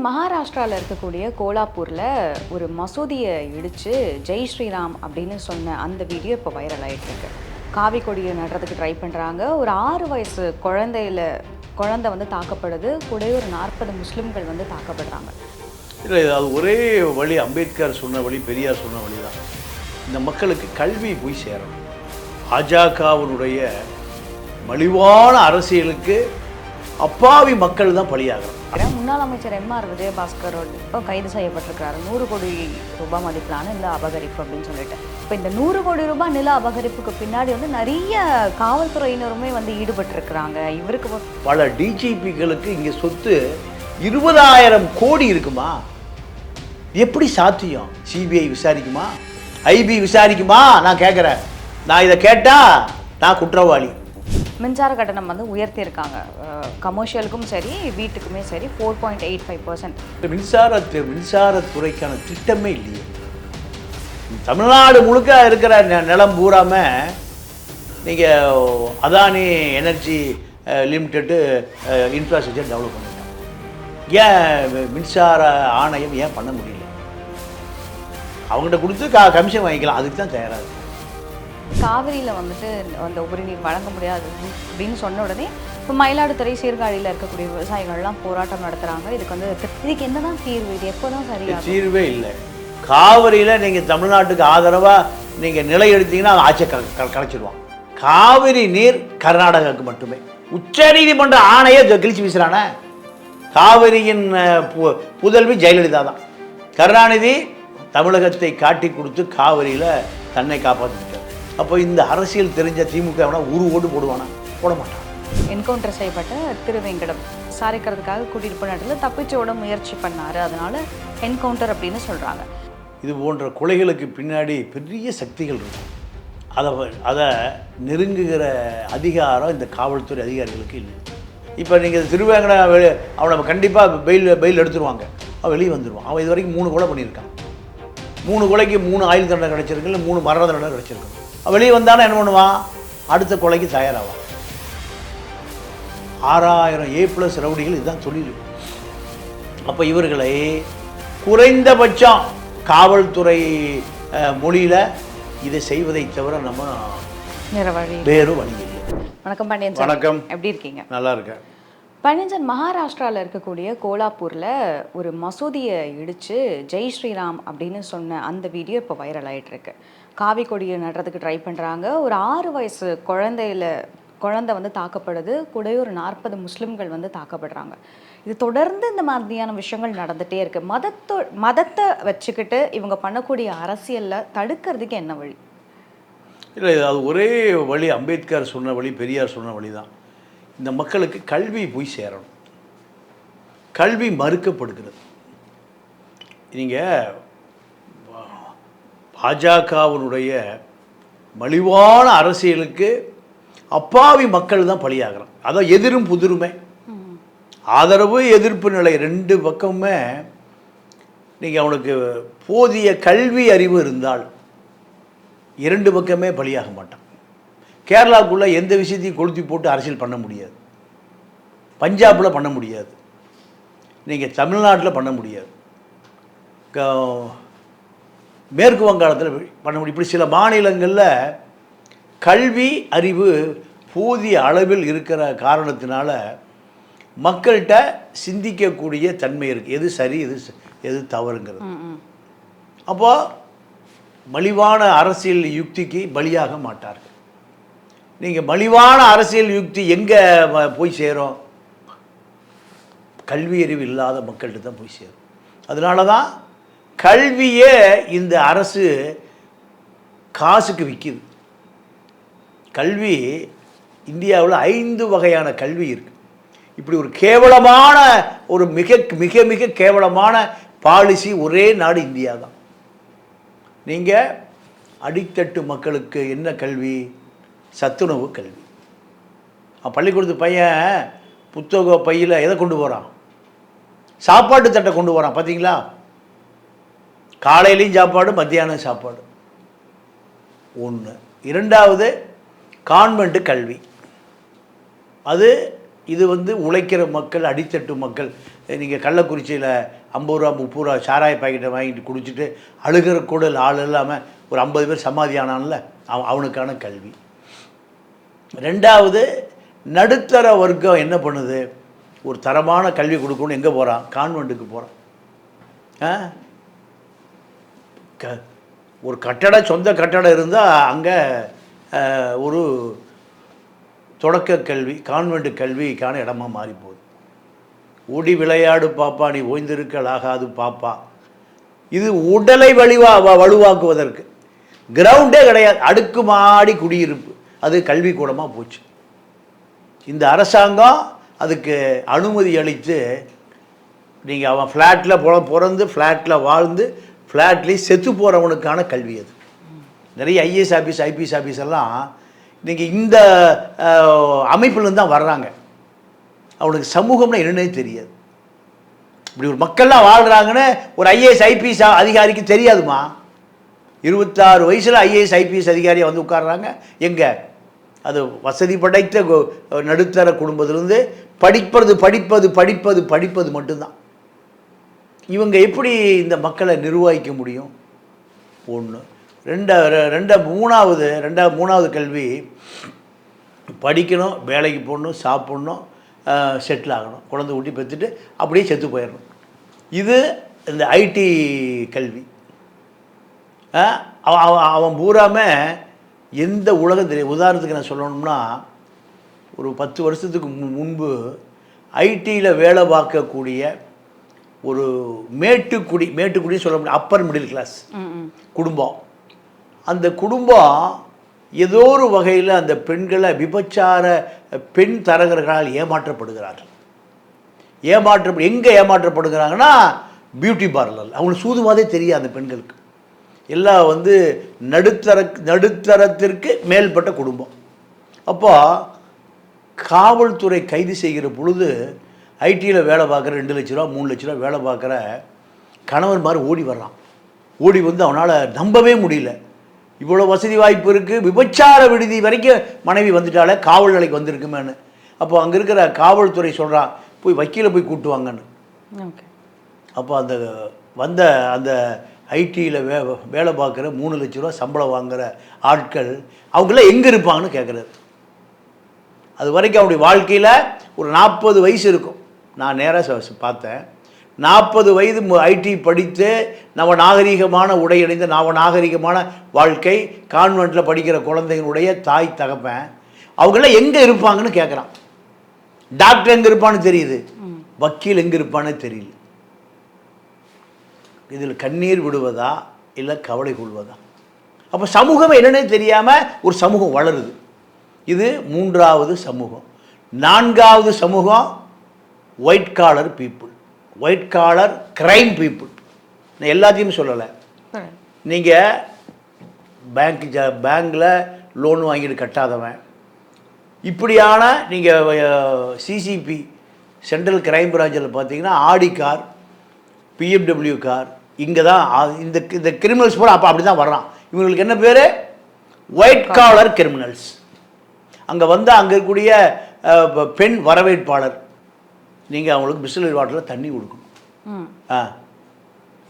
மகாராஷ்டிராவில் இருக்கக்கூடிய கோலாப்பூரில் ஒரு மசூதியை இடித்து ஜெய் ஸ்ரீராம் அப்படின்னு சொன்ன அந்த வீடியோ இப்போ வைரல் ஆகிட்டுருக்கு. காவி கொடியை நடுறதுக்கு ட்ரை பண்ணுறாங்க. ஒரு 6 வயசு குழந்தை வந்து தாக்கப்படுது. கூட ஒரு 40 முஸ்லீம்கள் வந்து தாக்கப்படுறாங்க. இல்லை, அது ஒரே வழி. அம்பேத்கர் சொன்ன வழி, பெரியார் சொன்ன வழி தான். இந்த மக்களுக்கு கல்வி போய் சேரணும். பாஜகவினுடைய மலிவான அரசியலுக்கு அப்பாவி மக்கள் தான் பலியாகணும். முன்னாள் அமைச்சர் எம்.ஆர். விஜயபாஸ்கர் இப்போ கைது செய்யப்பட்டிருக்கிறாரு. 100 கோடி ரூபாய் மதிப்பிலான நில அபகரிப்பு அப்படின்னு சொல்லிட்டு. இப்போ இந்த 100 கோடி ரூபாய் நில அபகரிப்புக்கு பின்னாடி வந்து நிறைய காவல்துறையினருமே வந்து ஈடுபட்டிருக்கிறாங்க. இவருக்கு பல டிஜிபிகளுக்கு இங்கே சொத்து 20,000 கோடி இருக்குமா? எப்படி சாத்தியம்? சிபிஐ விசாரிக்குமா? ஐபி விசாரிக்குமா? நான் கேட்குறேன். நான் இதை கேட்டால் நான் குற்றவாளி. மின்சார கட்டணம் வந்து உயர்த்தியிருக்காங்க. கமர்ஷியலுக்கும் சரி வீட்டுக்குமே சரி 4.85%. மின்சாரத்துறைக்கான திட்டமே இல்லையே. தமிழ்நாடு முழுக்க இருக்கிற நிலம் பூராமல் நீங்கள் Adani energy limited infrastructure develop பண்ணிட்டாங்க. ஏன் மின்சார ஆணையம் ஏன் பண்ண முடியல? அவங்ககிட்ட கொடுத்து கமிஷன் வாங்கிக்கலாம். அதுக்கு தான் தயாராக இருக்கு. காவிரியில் வந்துட்டு அந்த உபரிநீர் வழங்க முடியாது அப்படின்னு சொன்ன உடனே இப்போ மயிலாடுதுறை சீர்காழியில் இருக்கக்கூடிய விவசாயிகள்லாம் போராட்டம் நடத்துகிறாங்க. இதுக்கு என்னதான் தீர்வு? இது எப்போ தான் சரியாக? தீர்வே இல்லை. காவிரியில் நீங்கள் தமிழ்நாட்டுக்கு ஆதரவாக நீங்கள் நிலை எடுத்தீங்கன்னா ஆட்சியை கலைச்சிடுவான். காவிரி நீர் கர்நாடகாவுக்கு மட்டுமே. உச்சநீதிமன்ற ஆணையை கிழிச்சு வீசுறானே. காவிரியின் புதல்வி ஜெயலலிதா தான். கருணாநிதி தமிழகத்தை காட்டி கொடுத்து காவிரியில் தன்னை காப்பாற்றிட்டார். அப்போ இந்த அரசியல் தெரிஞ்ச திமுக ஓட்டு போடுவானா? போட மாட்டான். என்கவுண்டர் செய்யப்பட்ட திருவேங்கடம் விசாரிக்கிறதுக்காக கூட்டிட்டு நாட்டில் தப்பிச்சு ஓட முயற்சி பண்ணாரு. அதனால என்கவுண்டர் அப்படின்னு சொல்றாங்க. இது போன்ற கொலைகளுக்கு பின்னாடி பெரிய சக்திகள் இருக்கும். அதை நெருங்குகிற அதிகாரம் இந்த காவல்துறை அதிகாரிகளுக்கு இல்லை. இப்போ நீங்கள் திருவேங்கடம் அவனை கண்டிப்பாக பெயில் எடுத்துருவாங்க. அவன் வெளியே வந்துடுவான். அவன் இது வரைக்கும் 3 கொலை பண்ணியிருக்கான். 3 கொலைக்கு 3 ஆயுள் தண்டனை கிடச்சிருக்கு, இல்லை 3 மரண தண்டனை கிடச்சிருக்கு. வெளியே வந்தாலும் என்ன பண்ணுவான்? அடுத்த கொலைக்கு தயாராவான். 6000 A+ ரவுடிகள் இதுதான் தொழில். அப்போ இவர்களை குறைந்தபட்சம் காவல்துறை மொழியில் இதை செய்வதை தவிர நம்ம வேறு வழி இல்லை. வணக்கம் பாண்டியன். வணக்கம். எப்படி இருக்கீங்க? நல்லா இருக்கேன். பாண்டியன், மகாராஷ்டிராவில் இருக்கக்கூடிய கோலாப்பூரில் ஒரு மசூதியை இடித்து ஜெய் ஸ்ரீராம் அப்படின்னு சொன்ன அந்த வீடியோ இப்போ வைரல் ஆகிட்டுருக்கு. காவி கொடியை நடுறதுக்கு ட்ரை பண்ணுறாங்க. ஒரு 6 வயசு குழந்தை வந்து தாக்கப்படுது. கூட ஒரு 40 முஸ்லீம்கள் வந்து தாக்கப்படுறாங்க. இது தொடர்ந்து இந்த மாதிரியான விஷயங்கள் நடந்துகிட்டே இருக்குது. மதத்தை வச்சுக்கிட்டு இவங்க பண்ணக்கூடிய அரசியலில் தடுக்கிறதுக்கு என்ன வழி? இல்லை, அது ஒரே வழி. அம்பேத்கர் சொன்ன வழி, பெரியார் சொன்ன வழி தான். இந்த மக்களுக்கு கல்வி போய் சேரணும். கல்வி மறுக்கப்படுகிறது. நீங்கள் பாஜகவினுடைய மலிவான அரசியலுக்கு அப்பாவி மக்கள் தான் பலியாகிறான். அதான் எதிரும் புதிருமே. ஆதரவு எதிர்ப்பு நிலை 2 பக்கமுமே. நீங்கள் அவனுக்கு போதிய கல்வி அறிவு இருந்தால் 2 பக்கமே பலியாக மாட்டான். கேரளாவுக்குள்ளே எந்த விஷயத்தையும் கொளுத்தி போட்டு அரசியல் பண்ண முடியாது. பஞ்சாபில் பண்ண முடியாது. நீங்கள் தமிழ்நாட்டில் பண்ண முடியாது. மேற்கு வங்காளத்தில் பண்ண முடியும். இப்படி சில மாநிலங்களில் கல்வி அறிவு போதிய அளவில் இருக்கிற காரணத்தினால மக்கள்கிட்ட சிந்திக்கக்கூடிய தன்மை இருக்குது. எது சரி, எது தவறுங்கிறது. அப்போது மலிவான அரசியல் யுக்திக்கு பலியாக மாட்டார்கள். நீங்கள் மலிவான அரசியல் யுக்தி எங்கே போய் சேரும்? கல்வி அறிவு இல்லாத மக்கள்கிட்ட தான் போய் சேரும். அதனால தான் கல்வியே இந்த அரசு காசுக்கு விற்கிது. கல்வி இந்தியாவில் 5 வகையான கல்வி இருக்குது. இப்படி ஒரு கேவலமான ஒரு மிக மிக மிக கேவலமான பாலிசி ஒரே நாடு இந்தியா தான். நீங்கள் அடித்தட்டு மக்களுக்கு என்ன கல்வி? சத்துணவு கல்வி. பள்ளிக்கூடத்து பையன் புத்தக பையில் எதை கொண்டு போகிறான்? சாப்பாட்டு தட்டை கொண்டு போகிறான். பார்த்தீங்களா? காலையிலையும் சாப்பாடு, மத்தியானம் சாப்பாடு. 1. 2வது கான்வென்ட் கல்வி. அது இது வந்து உழைக்கிற மக்கள், அடித்தட்டு மக்கள். நீங்கள் கள்ளக்குறிச்சியில் 50 ரூபா 30 ரூபா சாராய பாக்கெட்டை வாங்கிட்டு குடிச்சிட்டு அழுகிற கூட ஆள் இல்லாமல் ஒரு 50 பேர் சமாதி ஆனான்ல, அவனுக்கான கல்வி. ரெண்டாவது, நடுத்தர வர்க்கம் என்ன பண்ணுது? ஒரு தரமான கல்வி கொடுக்கணும்னு எங்கே போகிறான்? கான்வெண்ட்டுக்கு போகிறான். ஒரு கட்டடம், சொந்த கட்டடம் இருந்தால் அங்கே ஒரு தொடக்க கல்வி, கான்வெண்ட் கல்விக்கான இடமா மாறி போகுது. ஓடி விளையாடு பாப்பா, நீ ஓய்ந்திருக்கலாகாது பாப்பா. இது உடலை வலுவாக்குவதற்கு. கிரவுண்டே கிடையாது, அடுக்குமாடி குடியிருப்பு. அது கல்விக்கூடமாக போச்சு. இந்த அரசாங்கம் அதுக்கு அனுமதி அளித்து, நீங்கள் அவன் ஃப்ளாட்டில் பிறந்து ஃப்ளாட்டில் வாழ்ந்து ஃப்ளாட்லேயே செத்து போகிறவனுக்கான கல்வி அது. நிறைய ஐஏஎஸ் ஆஃபீஸ், ஐபிஎஸ் ஆஃபீஸ் எல்லாம் இன்றைக்கி இந்த அமைப்புலேருந்து தான் வர்றாங்க. அவனுக்கு சமூகம்னா என்னன்னே தெரியாது. இப்படி ஒரு மக்கள்லாம் வாழ்கிறாங்கன்னு ஒரு ஐஏஎஸ் ஐபிஎஸ் அதிகாரிக்கு தெரியாதுமா. 26 வயசில் ஐஏஎஸ் ஐபிஎஸ் அதிகாரியாக வந்து உட்கார்றாங்க. எங்கே? அது வசதி படைத்த நடுத்தர குடும்பத்திலேருந்து படிப்பது மட்டும்தான். இவங்க எப்படி இந்த மக்களை நிர்வகிக்க முடியும்? ஒன்று. மூணாவது கல்வி, படிக்கணும், வேலைக்கு போகணும், சாப்பிட்ணும், செட்டில் ஆகணும், குழந்தை ஊட்டி பெற்றுட்டு அப்படியே செத்து போயிடணும். இது இந்த ஐடி கல்வி. அவன் பூராமல் எந்த உலகம் தெரியும். உதாரணத்துக்கு நான் சொல்லணும்னா, ஒரு 10 வருஷத்துக்கு முன்பு ஐடியில் வேலை பார்க்கக்கூடிய ஒரு மேட்டுக்குடி சொல்ல முடியும், அப்பர் மிடில் கிளாஸ் குடும்பம். அந்த குடும்பம் ஏதோ ஒரு வகையில் அந்த பெண்களை விபச்சார பெண் தரகர்களால் ஏமாற்றப்படுகிறார்கள். எங்கே ஏமாற்றப்படுகிறாங்கன்னா, பியூட்டி பார்லர். அவங்களுக்கு சூதுவாதே தெரியாது அந்த பெண்களுக்கு. எல்லாம் வந்து நடுத்தரத்திற்கு மேல்பட்ட குடும்பம். அப்போ காவல்துறை கைது செய்கிற பொழுது ஐடியில் வேலை பார்க்குற 2 லட்ச ரூபா 3 லட்ச ரூபா வேலை பார்க்குற கணவன் மாதிரி ஓடி வர்றான். ஓடி வந்து அவனால் நம்பவே முடியல, இவ்வளோ வசதி வாய்ப்பு இருக்குது, விபச்சார விடுதி வரைக்கும் மனைவி வந்துட்டாலே காவல் நிலைக்கு வந்திருக்குமேனு. அப்போ அங்கே இருக்கிற காவல்துறை சொல்கிறான், போய் வக்கீலை போய் கூட்டுவாங்கன்னு. அப்போ அந்த ஐடியில் வேலை பார்க்குற 3 லட்ச ரூபா சம்பளம் வாங்குகிற ஆட்கள் அவங்களாம் எங்கே இருப்பாங்கன்னு கேட்குறாரு. அது வரைக்கும் அவனுடைய வாழ்க்கையில் ஒரு 40 வயசு இருக்கும். நான் நேராக பார்த்தேன். 40 வயது ஐடி படித்து நவநாகரிகமான உடை அணிந்த நவநாகரிகமான வாழ்க்கை, கான்வெண்ட்டில் படிக்கிற குழந்தைகளுடைய தாய் தகப்பன் அவங்களாம் எங்கே இருப்பாங்கன்னு கேட்குறான். டாக்டர் எங்கே இருப்பான்னு தெரியுது, வக்கீல் எங்கே இருப்பான்னு தெரியல. இதில் கண்ணீர் விடுவதா இல்லை கவலை கொள்வதா? அப்போ சமூகம் என்னன்னே தெரியாமல் ஒரு சமூகம் வளருது. இது 3வது சமூகம். 4வது சமூகம் white collar people, white collar crime people. நான் எல்லாத்தையும் சொல்லலை. நீங்கள் பேங்க்கில் லோன் வாங்கிட்டு கட்டாதவன், இப்படியான நீங்கள் சிசிபி சென்ட்ரல் கிரைம் பிரான்ச்சில் பார்த்தீங்கன்னா ஆடி கார், பிஎம்டபிள்யூ கார், இங்கே தான் இந்த கிரிமினல்ஸ் போல அப்போ அப்படி தான் வர்றான். இவங்களுக்கு என்ன பேர்? White collar criminals. அங்கே வந்தால் அங்கே இருக்கக்கூடிய பெண் வரவேற்பாளர், நீங்கள் அவங்களுக்கு பிஸ்லரி வாட்டரில் தண்ணி கொடுக்கணும்.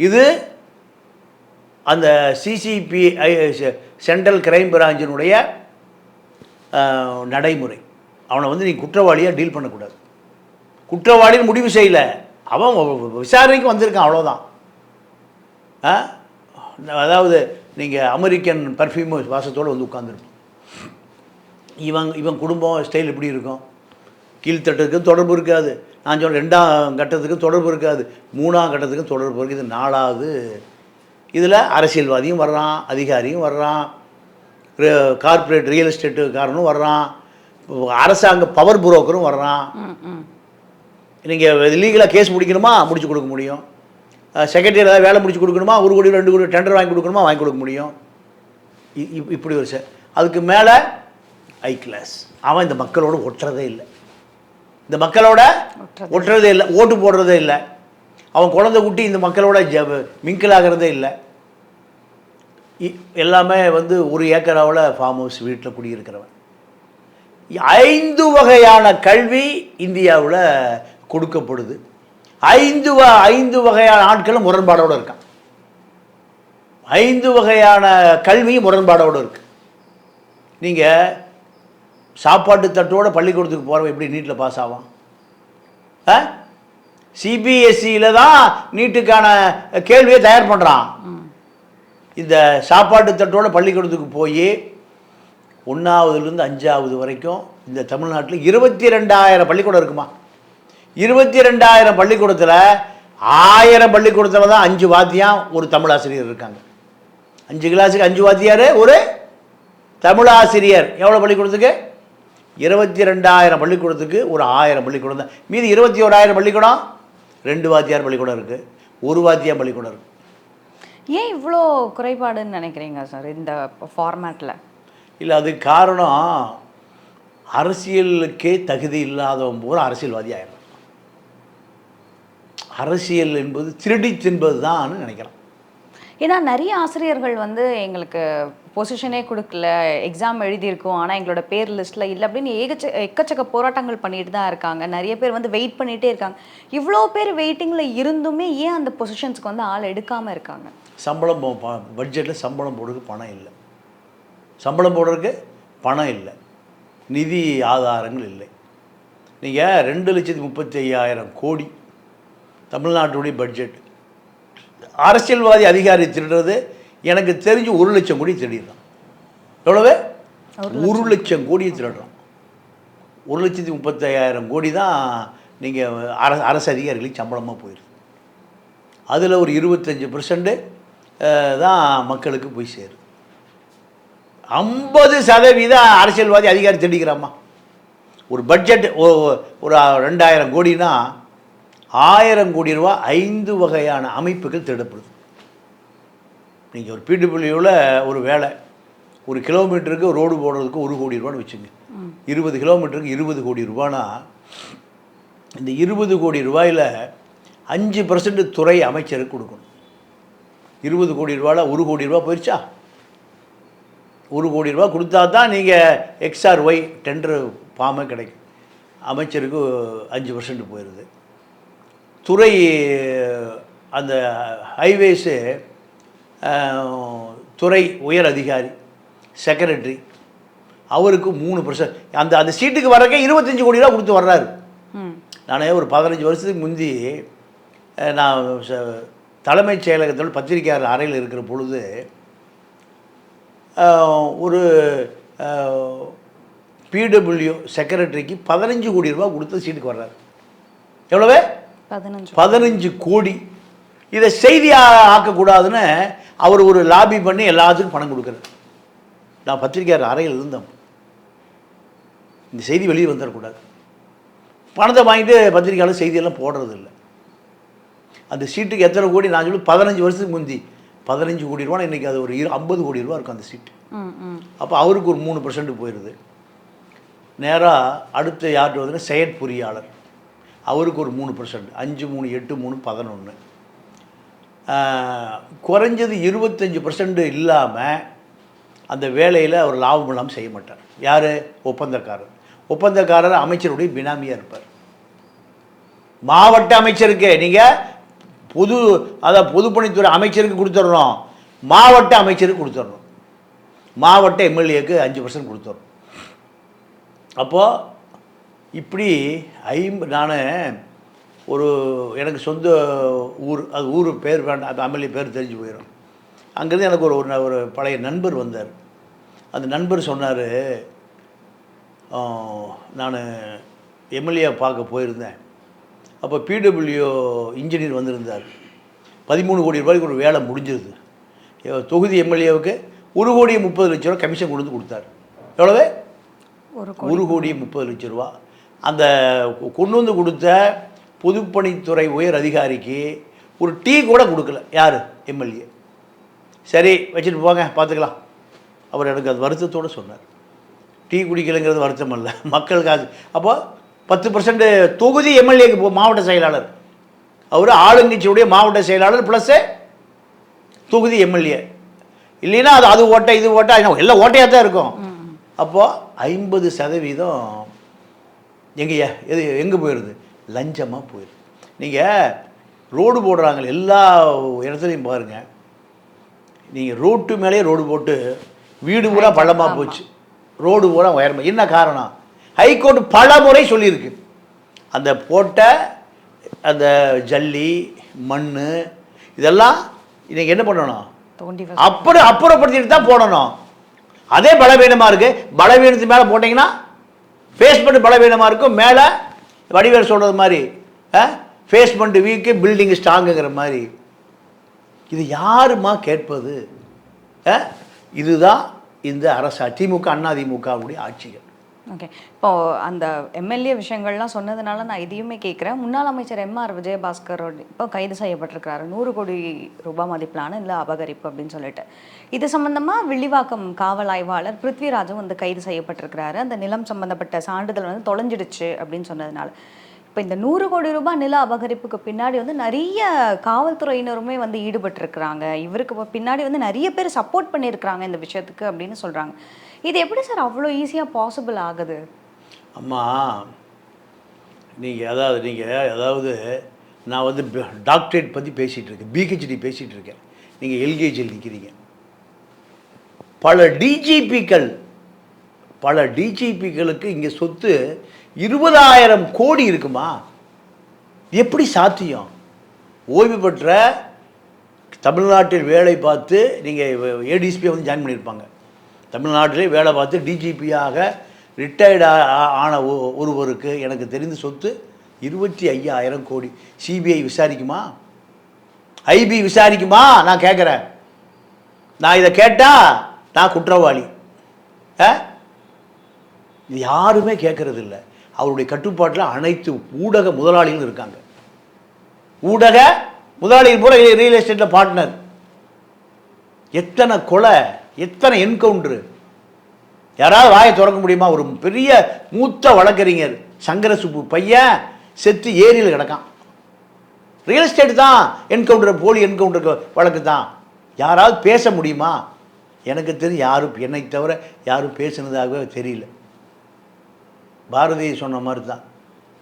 இது அந்த சிசிபி சென்ட்ரல் கிரைம் பிரான்ச்சினுடைய நடைமுறை. அவனை வந்து நீங்கள் குற்றவாளியாக டீல் பண்ணக்கூடாது. குற்றவாளின்னு முடிவு செய்யலை, அவன் விசாரணைக்கு வந்திருக்கான், அவ்வளோதான். அதாவது நீங்கள் அமெரிக்கன் பர்ஃப்யூம் வாசத்தோடு வந்து உட்காந்துருப்போம். இவன் குடும்பம் ஸ்டைல் எப்படி இருக்கும்? கீழ்த்தட்டுக்கும் தொடர்பு இருக்காது. நான் சொல்ல 2ஆம் கட்டத்துக்கும் தொடர்பு இருக்காது, 3ஆம் கட்டத்துக்கும் தொடர்பு இருக்குது. இது 4வது. இதில் அரசியல்வாதியும் வர்றான், அதிகாரியும் வர்றான், கார்ப்பரேட் ரியல் எஸ்டேட்டுக்காரனும் வர்றான், அரசாங்க பவர் புரோக்கரும் வர்றான். நீங்கள் லீகலாக கேஸ் முடிக்கணுமா முடிச்சு கொடுக்க முடியும். செக்ரட்டரி ஏதாவது வேலை முடிச்சு கொடுக்கணுமா, 1 கோடி 2 கோடி டெண்டர் வாங்கி கொடுக்கணுமா வாங்கி கொடுக்க முடியும். இப்படி ஒரு அதுக்கு மேலே ஹை கிளாஸ். அவன் இந்த மக்களோட ஒட்டுறதே இல்லை, இந்த மக்களோட ஒட்டுறதே இல்லை, ஓட்டு போடுறதே இல்லை, அவன் குழந்தை குட்டி இந்த மக்களோட மிங்கிள் ஆகிறதே இல்லை. எல்லாமே வந்து 1 ஏக்கராவில் ஃபார்ம் ஹவுஸ் வீட்டில் குடியிருக்கிறவன். 5 வகையான கல்வி இந்தியாவில் கொடுக்கப்படுது. 5 வகையான ஆட்களும் முரண்பாடோடு இருக்கான். 5 வகையான கல்வியும் முரண்பாடோடு இருக்கு. நீங்கள் சாப்பாட்டு தட்டோட பள்ளிக்கூடத்துக்கு போகிறவன் எப்படி நீட்டில் பாஸ் ஆவான்? சிபிஎஸ்சியில் தான் நீட்டுக்கான கேள்வியை தயார் பண்ணுறான். இந்த சாப்பாட்டு தட்டோட பள்ளிக்கூடத்துக்கு போய் 1ஆவதுலேருந்து 5ஆவது வரைக்கும் இந்த தமிழ்நாட்டில் 22,000 பள்ளிக்கூடம் இருக்குமா? 22,000 பள்ளிக்கூடத்தில் 1000 பள்ளிக்கூடத்தில் தான் 5 வாத்தியம் ஒரு தமிழாசிரியர் இருக்காங்க. 5 கிளாஸுக்கு 5 வாத்தியார் ஒரு தமிழாசிரியர். எவ்வளோ பள்ளிக்கூடத்துக்கு? 22,000 பள்ளிக்கூடத்துக்கு ஒரு 1000 பள்ளிக்கூடம் தான். மீதி 21,000 பள்ளிக்கூடம் 2 வாத்தியார் பள்ளிக்கூடம் இருக்குது, ஒரு வாத்தியார் பள்ளிக்கூடம் இருக்குது. ஏன் இவ்வளோ குறைபாடுன்னு நினைக்கிறீங்க சார் இந்த ஃபார்மேட்டில்? இல்லை, அதுக்கு காரணம் அரசியலுக்கே தகுதி இல்லாதவன் பூரா அரசியல்வாதி ஆயிடும். அரசியல் என்பது திருடி தின்பது தான் நினைக்கிறேன். ஏன்னா நிறைய ஆசிரியர்கள் வந்து எங்களுக்கு பொசிஷனே கொடுக்கல, எக்ஸாம் எழுதியிருக்கோம் ஆனால் எங்களோட பேர் லிஸ்ட்டில் இல்லை அப்படின்னு எக்கச்சக்க போராட்டங்கள் பண்ணிட்டு தான் இருக்காங்க. நிறைய பேர் வந்து வெயிட் பண்ணிகிட்டே இருக்காங்க. இவ்வளோ பேர் வெயிட்டிங்கில் இருந்துமே ஏன் அந்த பொசிஷன்ஸ்க்கு வந்து ஆள் எடுக்காமல் இருக்காங்க? சம்பளம் பட்ஜெட்டில் சம்பளம் போடுறதுக்கு பணம் இல்லை, சம்பளம் போடுறதுக்கு பணம் இல்லை, நிதி ஆதாரங்கள் இல்லை. நீங்கள் 2,35,000 கோடி தமிழ்நாட்டுடைய பட்ஜெட். அரசியல்வாதி அதிகாரி திருடுறது எனக்கு தெரிஞ்சு 1 லட்சம் கோடி திருடிடுறான். எவ்வளவு? 1 லட்சம் கோடியை திருடுறான். 1,35,000 கோடி தான் நீங்கள் அரசு அதிகாரிகளுக்கு சம்பளமாக போயிடுது. அதில் ஒரு 25% தான் மக்களுக்கு போய் சேரும். 50% அரசியல்வாதி அதிகாரி திருடிக்கிறாமா? ஒரு பட்ஜெட் ஒரு 2,000 கோடினா 1000 கோடி ரூபா 5 வகையான அமைப்புகள் திருடப்படுது. நீங்கள் ஒரு பிடபிள்யூவில் ஒரு வேலை, ஒரு கிலோமீட்டருக்கு ரோடு போடுறதுக்கு 1 கோடி ரூபான்னு வச்சுங்க. 20 கிலோமீட்டருக்கு 20 கோடி ரூபானா இந்த 20 கோடி ரூபாயில் 5% துறை அமைச்சருக்கு கொடுக்கணும். 20 கோடி ரூபாயில் 1 கோடி ரூபா போயிடுச்சா? 1 கோடி ரூபா கொடுத்தா தான் நீங்கள் XRY டெண்டர் ஃபார்மே கிடைக்கும். அமைச்சருக்கு 5% போயிடுது. துறை அந்த ஹைவேஸு துறை உயர் அதிகாரி செக்ரட்டரி அவருக்கு 3%. அந்த சீட்டுக்கு வர்றக்கே 25 கோடி ரூபா கொடுத்து வர்றாரு. நான் ஒரு 15 வருஷத்துக்கு முந்தி நான் தலைமைச் செயலகத்தில் பத்திரிகையாளர் அறையில் இருக்கிற பொழுது ஒரு பிடபிள்யூ செக்ரட்டரிக்கு 15 கோடி ரூபா கொடுத்து சீட்டுக்கு வர்றாரு. எவ்வளவு? 15 கோடி. இதை செய்தியாக ஆக்கக்கூடாதுன்னு அவர் ஒரு லாபி பண்ணி எல்லாத்துக்கும் பணம் கொடுக்குறாரு. நான் பத்திரிகையாளர் அறையில் இருந்தோம். இந்த செய்தி வெளியே வந்துடக்கூடாது. பணத்தை வாங்கிட்டு பத்திரிகையாளர் செய்தியெல்லாம் போடுறதில்லை. அந்த சீட்டுக்கு எத்தனை கோடி? நான் சொல்லி 15 வருஷத்துக்கு முந்தி 15 கோடி ரூபா. இன்றைக்கி அது ஒரு 50 கோடி ரூபா இருக்கும் அந்த சீட்டு. அப்போ அவருக்கு ஒரு 3% போயிடுது. நேராக அடுத்து யார்கிட்ட வந்து செயற்பொறியாளர், அவருக்கு ஒரு 3%. 5, 3, 8, 3, 11. குறைஞ்சது 25% இல்லாமல் அந்த வேலையில் அவர் லாபம் இல்லாமல் செய்ய மாட்டார். யார்? ஒப்பந்தக்காரர். ஒப்பந்தக்காரர் அமைச்சருடைய பினாமியாக இருப்பார். மாவட்ட அமைச்சருக்கு நீங்கள் பொதுப்பணித்துறை அமைச்சருக்கு கொடுத்துட்றோம், மாவட்ட அமைச்சருக்கு கொடுத்துட்றோம், மாவட்ட எம்எல்ஏக்கு 5% கொடுத்துட்றோம். அப்போது இப்படி நான் ஒரு எனக்கு சொந்த ஊர், அது ஊர் பேர் வேண்டாம், அது எம்எல்ஏ பேர் தெரிஞ்சு போயிடும். அங்கேருந்து எனக்கு ஒரு பழைய நண்பர் வந்தார். அந்த நண்பர் சொன்னார், நான் எம்எல்ஏ பார்க்க போயிருந்தேன். அப்போ பிடபிள்யூ இன்ஜினியர் வந்திருந்தார். 13 கோடி ரூபாய்க்கு ஒரு வேலை முடிஞ்சிருது. தொகுதி எம்எல்ஏவுக்கு 1 கோடி 30 லட்ச ரூபா கமிஷன் கொடுத்தார். எவ்வளவு? 1 கோடி 30 லட்ச ரூபா. அந்த கொண்டு வந்து கொடுத்த பொதுப்பணித்துறை உயர் அதிகாரிக்கு ஒரு டீ கூட கொடுக்கல. யார்? எம்எல்ஏ. சரி வச்சுட்டு போங்க, பார்த்துக்கலாம். அவர் எனக்கு அது வருத்தத்தோடு சொன்னார். டீ குடிக்கலைங்கிறது வருத்தம் இல்லை, மக்கள் காசு. அப்போ 10% தொகுதி எம்எல்ஏக்கு மாவட்ட செயலாளர், அவர் ஆளுங்கட்சியுடைய மாவட்ட செயலாளர் ப்ளஸ்ஸு தொகுதி எம்எல்ஏ. இல்லைன்னா அது ஓட்டை இது ஓட்டை எல்லாம் ஓட்டையாக தான் இருக்கும். அப்போது 50% எங்கேயா எங்கே போயிடுது? லஞ்சமாக போயிடுது. நீங்கள் ரோடு போடுறாங்க எல்லா இடத்துலையும் பாருங்கள், நீங்கள் ரோட்டு மேலேயே ரோடு போட்டு வீடு பூரா பள்ளமாக போச்சு, ரோடு பூரா உயரமாக. என்ன காரணம்? ஹைகோர்ட் பல முறை சொல்லியிருக்கு, அந்த போட்ட அந்த ஜல்லி மண் இதெல்லாம் நீங்கள் என்ன பண்ணணும்? அப்புறப்படுத்திட்டு தான் போடணும். அதே பலவீனமாக இருக்குது. பலவீனத்து மேலே போட்டிங்கன்னா பேஸ்மெண்ட் பலவீனமாக இருக்கும். மேலே வடிவேல் சொல்கிறது மாதிரி பேஸ்மெண்ட் வீக்கு பில்டிங் ஸ்ட்ராங்குங்கிற மாதிரி. இது யாருமா கேட்பது? இதுதான் இந்த அரசு திமுக அதிமுகவுடைய ஆட்சிகள். ஓகே, இப்போ அந்த எம்எல்ஏ விஷயங்கள்லாம் சொன்னதுனால நான் இதையுமே கேட்குறேன். முன்னாள் அமைச்சர் எம்ஆர் விஜயபாஸ்கரோட இப்போ கைது செய்யப்பட்டிருக்கிறாரு 100 கோடி ரூபாய் மதிப்பிலான இல்லை அபகரிப்பு அப்படின்னு சொல்லிட்டு. இது சம்பந்தமாக வில்லிவாக்கம் காவல் ஆய்வாளர் பிருத்விராஜும் வந்து கைது செய்யப்பட்டிருக்கிறாரு. அந்த நிலம் சம்பந்தப்பட்ட சான்றிதழ் வந்து தொலைஞ்சிடுச்சு அப்படின்னு சொன்னதுனால. இப்போ இந்த 100 கோடி ரூபாய் நில அபகரிப்புக்கு பின்னாடி வந்து நிறைய காவல்துறையினருமே வந்து ஈடுபட்டிருக்கிறாங்க. இவருக்கு பின்னாடி வந்து நிறைய பேர் சப்போர்ட் பண்ணியிருக்கிறாங்க இந்த விஷயத்துக்கு அப்படின்னு சொல்கிறாங்க. இது எப்படி சார் அவ்வளோ ஈஸியாக பாசிபிள் ஆகுது? அம்மா, நீங்கள் அதாவது நான் வந்து டாக்டரேட் பற்றி பேசிகிட்டு இருக்கேன், பிஹெச்டி பேசிகிட்டு இருக்கேன். நீங்கள் எல்கேஜியில் நிற்கிறீங்க. பல டிஜிபிக்களுக்கு இங்கே சொத்து 20,000 கோடி இருக்குமா? எப்படி சாத்தியம்? ஓய்வு பெற்ற தமிழ்நாட்டில் வேலை பார்த்து நீங்கள் ஏடிஎஸ்பியை வந்து ஜாயின் பண்ணியிருப்பாங்க. தமிழ்நாட்டிலே வேலை பார்த்து டிஜிபியாக ரிட்டையர்டு ஆன ஒருவருக்கு எனக்கு தெரிந்த சொத்து 25,000 கோடி. சிபிஐ விசாரிக்குமா? ஐபி விசாரிக்குமா? நான் கேட்குறேன். நான் இதை கேட்டால் நான் குற்றவாளி. இது யாருமே கேட்கறது இல்லை. அவருடைய கட்டுப்பாட்டில் அனைத்து ஊடக முதலாளிகளும் இருக்காங்க. ஊடக முதலாளிகள் போல ரியல் எஸ்டேட்டில் பார்ட்னர். எத்தனை கொலை, எத்தனை என்கவுண்டரு, யாராவது வாயை திறக்க முடியுமா? ஒரு பெரிய மூத்த வழக்கறிஞர் சங்கரசுப்பு பையன் செத்து ஏரியில் கிடக்கான். ரியல் எஸ்டேட் தான் என்கவுண்டர், போலி என்கவுண்டர் வழக்கு தான். யாராவது பேச முடியுமா? எனக்கு தெரிஞ்சு யாரும், என்னை தவிர யாரும் பேசுனதாகவே தெரியல. பாரதி சொன்ன மாதிரி தான்,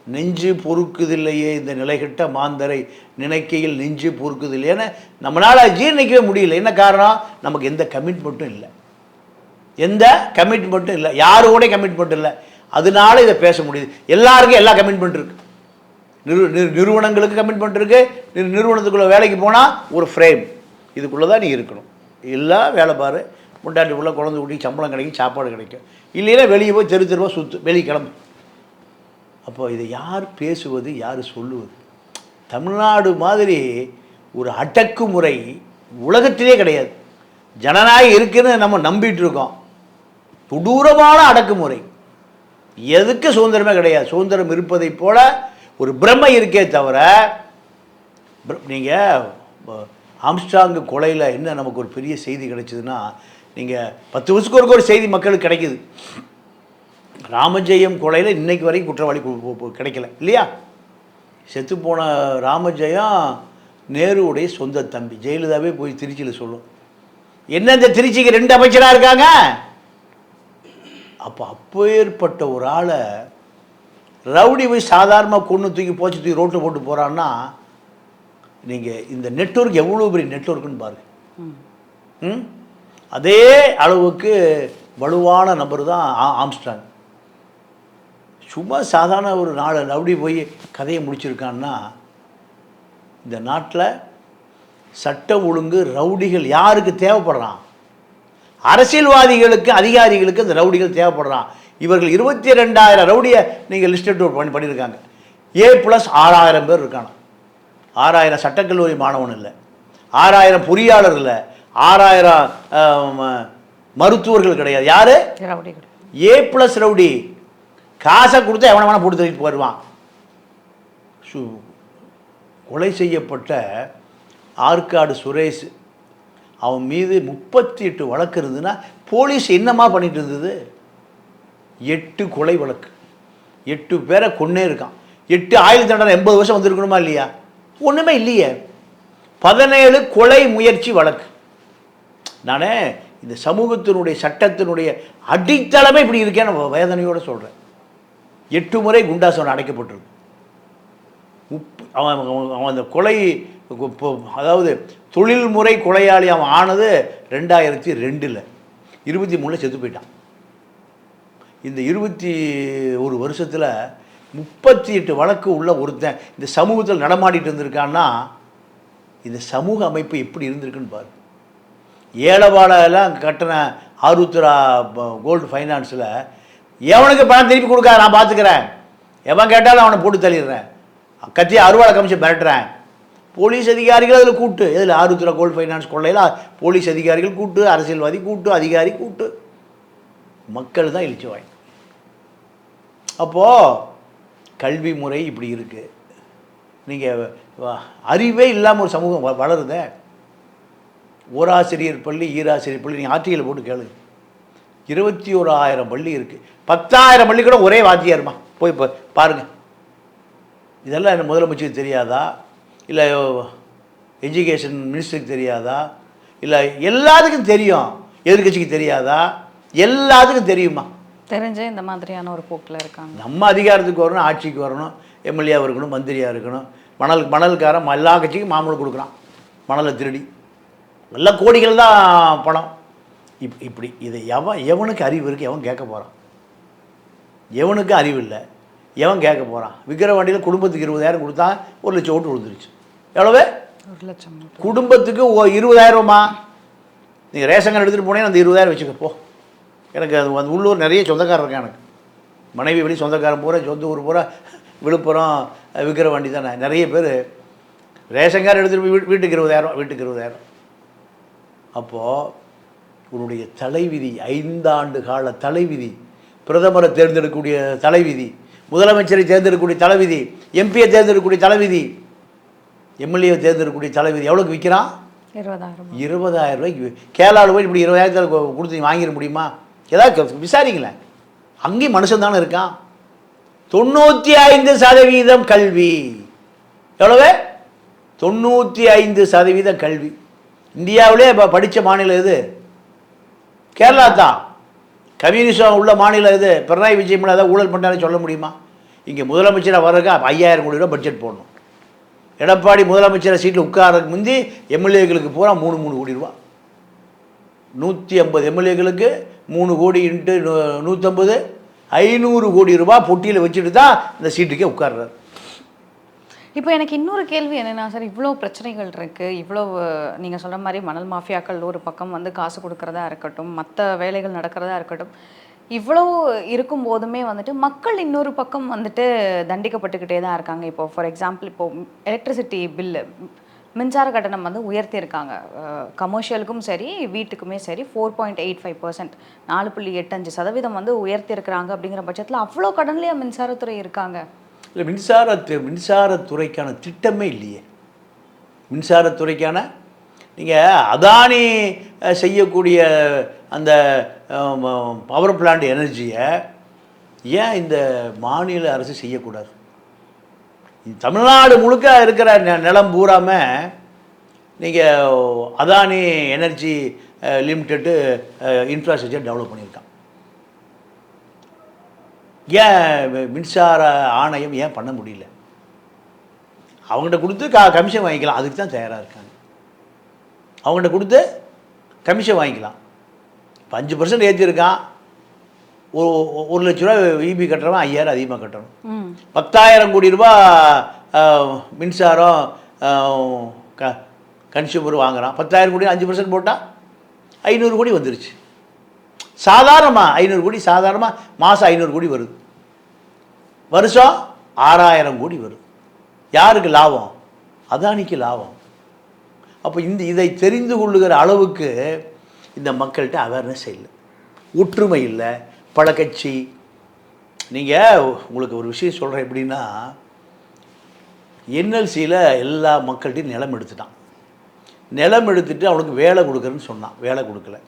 நெஞ்சு பொறுக்குதில்லையே இந்த நிலைகட்ட மாந்தரை நினைக்கையில் நெஞ்சு பொறுக்குதில்லையேன்னு நம்மளால் ஜீர்ணிக்கவே முடியல. என்ன காரணம்? நமக்கு எந்த கமிட்மெண்ட்டும் இல்லை, யாரோட கமிட்மெண்ட் இல்லை. அதனால இதை பேச முடியுது. எல்லாருக்கும் எல்லா கமிட்மெண்ட் இருக்குது. நிறுவனங்களுக்கு கமிட்மெண்ட் இருக்குது. நிறுவனத்துக்குள்ளே வேலைக்கு போனால் ஒரு ஃப்ரேம், இதுக்குள்ளே தான் நீ இருக்கணும். இல்லை வேலை பாரு, முண்டாட்டிக்குள்ளே குழந்தை ஊட்டி சம்பளம் கிடைக்கும், சாப்பாடு கிடைக்கும். இல்லைன்னா வெளியே போய் தெருவா சுற்று, வெளியே கிளம்பு. அப்போ இதை யார் பேசுவது, யார் சொல்லுவது? தமிழ்நாடு மாதிரி ஒரு அடக்குமுறை உலகத்திலே கிடையாது. ஜனநாயகம் இருக்குன்னு நம்ம நம்பிட்டு இருக்கோம். கொடூரமான அடக்குமுறை. எதுக்கு சுதந்திரமே கிடையாது. சுதந்திரம் இருப்பதை போல ஒரு பிரமை இருக்கே தவிர, நீங்கள் ஆம்ஸ்ட்ராங் கொலையில் என்ன நமக்கு ஒரு பெரிய செய்தி கிடைச்சதுன்னா, நீங்கள் 10 வருஷத்துக்கு ஒரு செய்தி மக்களுக்கு கிடைக்குது. ராமஜெயம் கொலையில் இன்னைக்கு வரைக்கும் குற்றவாளி கிடைக்கல இல்லையா? செத்துப்போன ராமஜெயம் நேருவுடைய சொந்த தம்பி. ஜெயலலிதாவே போய் திருச்சியில் சொல்லும், என்ன இந்த திருச்சிக்கு 2 அமைச்சராக இருக்காங்க. அப்போ ஏற்பட்ட ஒரு ஆளை ரவுடி போய் சாதாரணமாக கொண்டு தூக்கி தூக்கி ரோட்டில் போட்டு போகிறான்னா, நீங்கள் இந்த நெட்வொர்க் எவ்வளோ பெரிய நெட்வொர்க்குன்னு பாருங்க. அதே அளவுக்கு வலுவான நபர் தான் ஆம்ஸ்ட்ராங். சும்மா சாதாரண ஒரு நாள் ரவுடி போய் கதையை முடிச்சிருக்கான்னா, இந்த நாட்டில் சட்டம் ஒழுங்கு ரவுடிகள் யாருக்கு தேவைப்படுறான்? அரசியல்வாதிகளுக்கு, அதிகாரிகளுக்கு இந்த ரவுடிகள் தேவைப்படுறான். இவர்கள் 22,000 ரவுடியை நீங்கள் லிஸ்ட் அவுட் பண்ணியிருக்காங்க. A+ 6,000 பேர் இருக்காங்க. 6,000 சட்டக்கல்லூரி மாணவன் இல்லை, 6,000 பொறியாளர் இல்லை, 6,000 மருத்துவர்கள் கிடையாது. யாரு? A+ rowdy. காசை கொடுத்தா எவனை வேணா போட்டு தள்ளிட்டு போயிடுவான். கொலை செய்யப்பட்ட ஆற்காடு சுரேஷ், அவன் மீது 38 வழக்கு இருந்ததுன்னா போலீஸ் என்னமா பண்ணிட்டு இருந்தது? 8 கொலை வழக்கு, 8 பேரை கொன்னே இருக்கான். 8 ஆயுள் தண்டனை 80 வருஷம் வந்திருக்கணுமா இல்லையா? ஒன்றுமே இல்லையே. 17 கொலை முயற்சி வழக்கு. நானே இந்த சமூகத்தினுடைய சட்டத்தினுடைய அடித்தளமே இப்படி இருக்கேன்னு வேதனையோடு சொல்கிறேன். 8 முறை குண்டாசவன் அடைக்கப்பட்டிருக்கு. அவன் அந்த கொலை, அதாவது தொழில்முறை கொலையாளி அவன் ஆனது 2002, 23 செத்து போயிட்டான். இந்த 21 வருஷத்தில் 38 வழக்கு உள்ள ஒருத்தன் இந்த சமூகத்தில் நடமாடிட்டு இருந்திருக்கான்னா இந்த சமூக அமைப்பு எப்படி இருந்திருக்குன்னு பாரு. ஏலவாழெல்லாம் கட்டின ஆருத்ரா கோல்டு ஃபைனான்ஸில் எவனுக்கு பணம் திருப்பி கொடுக்காத, நான் பார்த்துக்கிறேன், எவன் கேட்டாலும் அவனை போட்டு தள்ளிடுறேன், கத்தியை அறுவாளை கமிச்சு மிரட்டுறேன். போலீஸ் அதிகாரிகள் அதில் கூட்டு, இதில் ஆருத்ரா கோல்டு ஃபைனான்ஸ் கொள்ளையில் போலீஸ் அதிகாரிகள் கூட்டு, அரசியல்வாதி கூட்டு, அதிகாரி கூட்டு, மக்கள் தான் இழிச்சு வாங்க. அப்போது கல்வி முறை இப்படி இருக்குது. நீங்கள் அறிவே இல்லாமல் ஒரு சமூகம் வளருதே. ஓராசிரியர் பள்ளி, ஈராசிரியர் பள்ளி, நீங்கள் ஆர்டிகளை போட்டு கேளுங்க. 21,000 பள்ளி இருக்குது. 10,000 பள்ளி கூட ஒரே வாத்தியாருமா, போய் பாருங்கள். இதெல்லாம் என்ன முதலமைச்சருக்கு தெரியாதா, இல்லை எஜுகேஷன் மினிஸ்டருக்கு தெரியாதா, இல்லை எல்லாத்துக்கும் தெரியும், எதிர்கட்சிக்கு தெரியாதா, எல்லாத்துக்கும் தெரியுமா? தெரிஞ்சே இந்த மாதிரியான ஒரு போக்கில் இருக்காங்க. நம்ம அதிகாரத்துக்கு வரணும், ஆட்சிக்கு வரணும், எம்எல்ஏவாக இருக்கணும், மந்திரியாக இருக்கணும். மணல்காரன் எல்லா கட்சிக்கும் மாமூல் கொடுக்குறான், மணலை திருடி எல்லா கோடிகள் தான் பணம். இப்படி இதை எவனுக்கு அறிவு இருக்குது, எவன் கேட்க போகிறான்? எவனுக்கு அறிவு இல்லை, எவன் கேட்க போகிறான்? விக்கிரவாண்டியில் குடும்பத்துக்கு 20,000 கொடுத்தா 1 லட்சம் ஓட்டு விழுந்துருச்சு. எவ்வளவு? 1 லட்சம். குடும்பத்துக்கு 20,000மா? நீங்கள் ரேஷன் கார்டு எடுத்துகிட்டு போனேன், அந்த 20,000 வச்சுக்க போ. எனக்கு அது அந்த உள்ளூர் நிறைய சொந்தக்காரர் இருக்கேன். எனக்கு மனைவி வெளி சொந்தக்காரன் பூரா, சொந்த ஊர் பூரா விழுப்புரம், விக்கிரவாண்டி தானே. நிறைய பேர் ரேஷன் கார்டு எடுத்துகிட்டு போய் வீட்டுக்கு 20,000, வீட்டுக்கு 20,000. அப்போது உன்னுடைய தலைவிதி, 5 ஆண்டு கால தலைவிதி, பிரதமரை தேர்ந்தெடுக்கக்கூடிய தலைவிதி, முதலமைச்சரை தேர்ந்தெடுக்கக்கூடிய தலைவிதி, எம்பியை தேர்ந்தெடுக்கக்கூடிய தலைவிதி, எம்எல்ஏவை தேர்ந்தெடுக்கக்கூடிய தலைவிதி எவ்வளோக்கு விற்கிறான்? 20,000 ரூபாய்க்கு. கேரளாவில் போய் இப்படி 20,000 கொடுத்து வாங்கிட முடியுமா? ஏதாவது விசாரிங்களேன். அங்கேயும் மனுஷன் தானே இருக்கான். 95% கல்வி. எவ்வளவு? 95% கல்வி. இந்தியாவிலே இப்போ படித்த மாநிலம் எது? கேரளா தான். கம்யூனிஸ்டம் உள்ள மாநிலம் எது? பினராயி விஜயன் ஏதாவது ஊழல் பண்ணாலும் சொல்ல முடியுமா? இங்கே முதலமைச்சராக வர்றதுக்கு 5,000 கோடி ரூபா பட்ஜெட் போடணும். எடப்பாடி முதலமைச்சரை சீட்டில் உட்காரதுக்கு முந்தி எம்எல்ஏக்களுக்கு பூரா 3 கோடி ரூபா. 150 எம்எல்ஏக்களுக்கு 3 கோடி இன்ட்டு 150, 500 கோடி ரூபா பொட்டியில் வச்சுட்டு தான் இந்த சீட்டுக்கே உட்கார்றாரு. இப்போ எனக்கு இன்னொரு கேள்வி என்னென்னா சார், இவ்வளோ பிரச்சனைகள் இருக்குது, இவ்வளோ நீங்கள் சொல்கிற மாதிரி மணல் மாஃபியாக்கள் ஒரு பக்கம் வந்து காசு கொடுக்குறதா இருக்கட்டும், மற்ற வேலைகள் நடக்கிறதா இருக்கட்டும், இவ்வளோ இருக்கும் போதுமே வந்துட்டு மக்கள் இன்னொரு பக்கம் வந்துட்டு தண்டிக்கப்பட்டுக்கிட்டே தான் இருக்காங்க. இப்போது ஃபார் எக்ஸாம்பிள், இப்போது எலக்ட்ரிசிட்டி பில்லு, மின்சார கட்டணம் வந்து உயர்த்தியிருக்காங்க. கமர்ஷியலுக்கும் சரி வீட்டுக்குமே சரி 4.85%, 4.85% வந்து உயர்த்தியிருக்கிறாங்க. அப்படிங்கிற பட்சத்தில் அவ்வளோ கடன்லையா மின்சாரத்துறை இருக்காங்க? இல்லை, மின்சாரத்துறைக்கான திட்டமே இல்லையே. மின்சாரத்துறைக்கான நீங்கள் அதானி செய்யக்கூடிய அந்த பவர் பிளான்ட் எனர்ஜியை ஏன் இந்த மாநில அரசு செய்யக்கூடாது? தமிழ்நாடு முழுக்க இருக்கிற நிலம் பூராமல் நீங்கள் Adani energy limited infrastructure develop பண்ணியிருக்கான். ஏன் மின்சார ஆணையம் ஏன் பண்ண முடியல? அவங்கள்ட்ட கொடுத்து கமிஷன் வாங்கிக்கலாம், அதுக்கு தான் தயாராக இருக்காங்க. அவங்கள்ட்ட கொடுத்து கமிஷன் வாங்கிக்கலாம். இப்போ 5% ஏற்றிருக்கான். 1 லட்ச ரூபா இபி கட்டுறவன் 5,000 அதிகமாக கட்டணும். 10,000 கோடி ரூபா மின்சாரம் கன்சியூமர் வாங்குகிறான். 10,000 கோடி 5% போட்டால் 500 கோடி வந்துருச்சு. சாதாரணமாக 500 கோடி, சாதாரணமாக மாதம் 500 கோடி வருது. வருஷம் 6,000 கோடி வருது. யாருக்கு லாபம்? அதானிக்கு லாபம். அப்போ இதை தெரிந்து கொள்ளுகிற அளவுக்கு இந்த மக்கள்கிட்ட அவேர்னஸ் இல்லை, ஒற்றுமை இல்லை, பல கட்சி. நீங்கள் உங்களுக்கு ஒரு விஷயம் சொல்கிறேன். எப்படின்னா, என்எல்சியில் எல்லா மக்கள்கிட்டையும் நிலம் எடுத்துட்டான். நிலம் எடுத்துட்டு அவனுக்கு வேலை கொடுக்குறேன்னு சொன்னான், வேலை கொடுக்கல.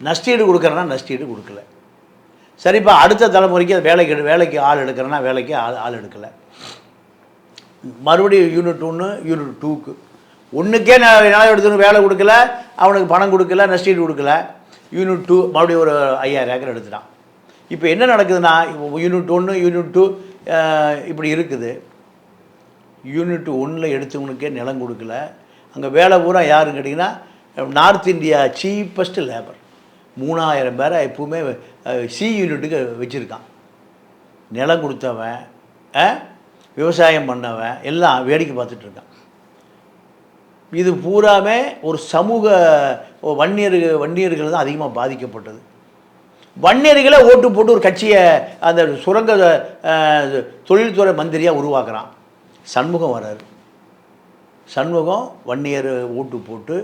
நஷ்டீடு கொடுக்குறேன்னா நஷ்டீடு கொடுக்கல. சரிப்பா, அடுத்த தலைமுறைக்கு அது வேலைக்கு ஆள் எடுக்கிறேன்னா வேலைக்கு ஆள் எடுக்கலை. மறுபடியும் யூனிட் 1 யூனிட் 2க்கு ஒன்றுக்கே நிலம் எடுத்துன்னு வேலை கொடுக்கல, அவனுக்கு பணம் கொடுக்கல, நஷ்டீடு கொடுக்கல. யூனிட் 2 மறுபடியும் ஒரு 5000 ஏக்கர் எடுத்துட்டான். இப்போ என்ன நடக்குதுன்னா, யூனிட் 1 யூனிட் 2 இப்படி இருக்குது. யூனிட் 1 எடுத்தவனுக்கே நிலம் கொடுக்கல. அங்கே வேலை பூரா யாருன்னு கேட்டிங்கன்னா நார்த் இந்தியா சீப்பஸ்ட்டு லேபர் 3000 பேரை எப்பவுமே சி யூனிட்டுக்கு வச்சுருக்கான். நிலம் கொடுத்தவன், விவசாயம் பண்ணவன் எல்லாம் வேடிக்கை பார்த்துட்ருக்கான். இது பூராமே ஒரு சமூக வன்னியர்கள் தான் அதிகமாக பாதிக்கப்பட்டது. வன்னியர்களை ஓட்டு போட்டு ஒரு கட்சியை அந்த சுரங்க தொழில்துறை மந்திரியாக உருவாக்குறான். சண்முகம் வர்றாரு. சண்முகம் வன்னியர் ஓட்டு போட்டு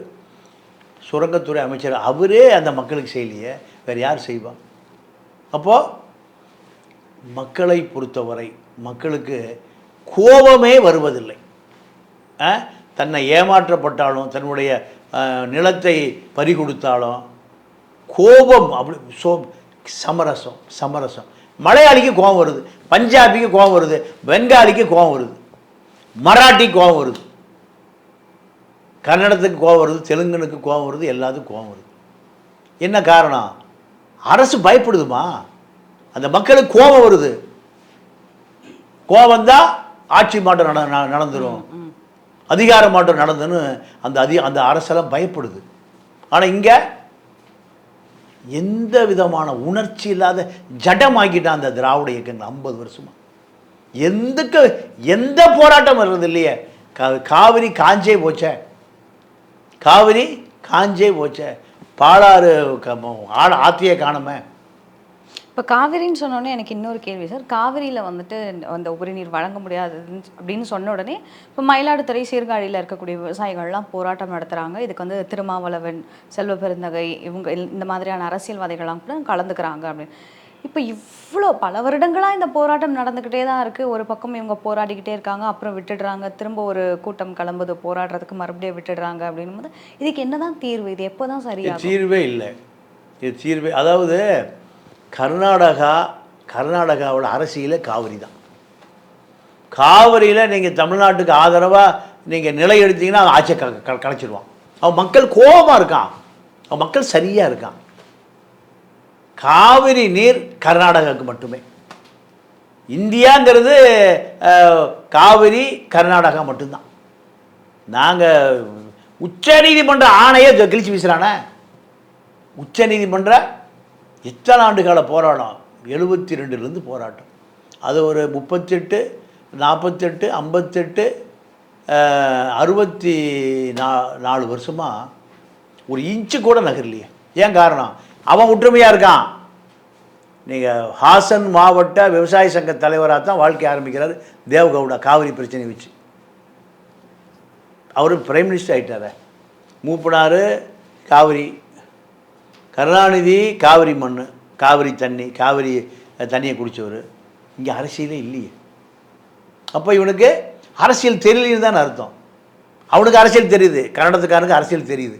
சுரங்கத்துறை அமைச்சர். அவரே அந்த மக்களுக்கு செய்யலையே, வேறு யார் செய்வான்? அப்போது மக்களை பொறுத்தவரை மக்களுக்கு கோபமே வருவதில்லை. தன்னை ஏமாற்றப்பட்டாலும், தன்னுடைய நிலத்தை பறிகொடுத்தாலும் கோபம் அப்படி சமரசம். மலையாளிக்கு கோபம் வருது, பஞ்சாபிக்கு கோபம் வருது, பெங்காலிக்கு கோபம் வருது, மராட்டி கோபம் வருது, கன்னடத்துக்கு கோபம் வருது, தெலுங்கனுக்கு கோபம் வருது, எல்லாத்துக்கும் கோபம் வருது. என்ன காரணம்? அரசு பயப்படுதுமா? அந்த மக்களுக்கு கோபம் வருது. கோபம் தான் ஆட்சி மாற்றம் நடந்துடும், அதிகார மாற்றம் நடந்துன்னு அந்த அரசெல்லாம் பயப்படுது. ஆனால் இங்கே எந்த விதமான உணர்ச்சி இல்லாத ஜடமாக்கிட்டான் அந்த திராவிட இயக்கங்கள் 50 வருஷமா. எந்த போராட்டம் வர்றது இல்லையே. காவிரி காஞ்சே போச்சே, பாலாறு ஆத்தியே காணமே. இப்போ காவிரின்னு சொன்னோடனே எனக்கு இன்னொரு கேள்வி சார். காவிரியில் வந்துட்டு அந்த உபரி நீர் வழங்க முடியாது அப்படின்னு சொன்ன உடனே இப்போ மயிலாடுதுறை சீர்காழியில் இருக்கக்கூடிய விவசாயிகள்லாம் போராட்டம் நடத்துகிறாங்க. இதுக்கு வந்து திருமாவளவன், செல்வ பெருந்தகை, இவங்க இந்த மாதிரியான அரசியல்வாதிகள்லாம் கூட கலந்துக்கிறாங்க அப்படின்னு. இப்போ இவ்வளோ பல வருடங்களாக இந்த போராட்டம் நடந்துக்கிட்டே தான் இருக்குது. ஒரு பக்கம் இவங்க போராடிக்கிட்டே இருக்காங்க, அப்புறம் விட்டுடுறாங்க, திரும்ப ஒரு கூட்டம் கிளம்புது போராடுறதுக்கு, மறுபடியும் விட்டுடுறாங்க அப்படின்னும் போது இதுக்கு என்ன தான் தீர்வு? இது எப்போ தான் சரியாக? தீர்வே இல்லை. இது தீர்வே, அதாவது கர்நாடகாவோட அரசியலே காவிரி தான். காவிரியில் நீங்கள் தமிழ்நாட்டுக்கு ஆதரவாக நீங்கள் நிலை எடுத்தீங்கன்னா அவன் ஆட்சியை கலைச்சிடுவான். அவன் மக்கள் கோபமாக இருக்கான், அவன் மக்கள் சரியாக இருக்கான். காவிரி நீர் கர்நாடகாவுக்கு மட்டுமே. இந்தியாங்கிறது காவிரி கர்நாடகா மட்டும்தான். நாங்கள் உச்ச நீதிமன்ற ஆணையை கிழிச்சு வீசுகிறானே. உச்ச நீதிமன்ற எத்தனை ஆண்டுகால போராட்டம், 72லேருந்து போராட்டம். அது ஒரு 38, 48, 58, 64 வருஷமாக ஒரு இன்ச்சு கூட நகரலையே. ஏன் காரணம்? அவன் ஒற்றுமையாக இருக்கான். நீங்கள் ஹாசன் மாவட்ட விவசாய சங்க தலைவராக தான் வாழ்க்கை ஆரம்பிக்கிறார் தேவகவுடா. காவிரி பிரச்சனை வச்சு அவர் பிரைம் மினிஸ்டர் ஆகிட்டார். மூப்பனார் காவிரி, கருணாநிதி காவிரி மண், காவிரி தண்ணியை குடித்தவர். இங்கே அரசியலே இல்லையே. அப்போ இவனுக்கு அரசியல் தெரியலன்னு தான் அர்த்தம். அவனுக்கு அரசியல் தெரியுது, கன்னடத்துக்காரனுக்கு அரசியல் தெரியுது,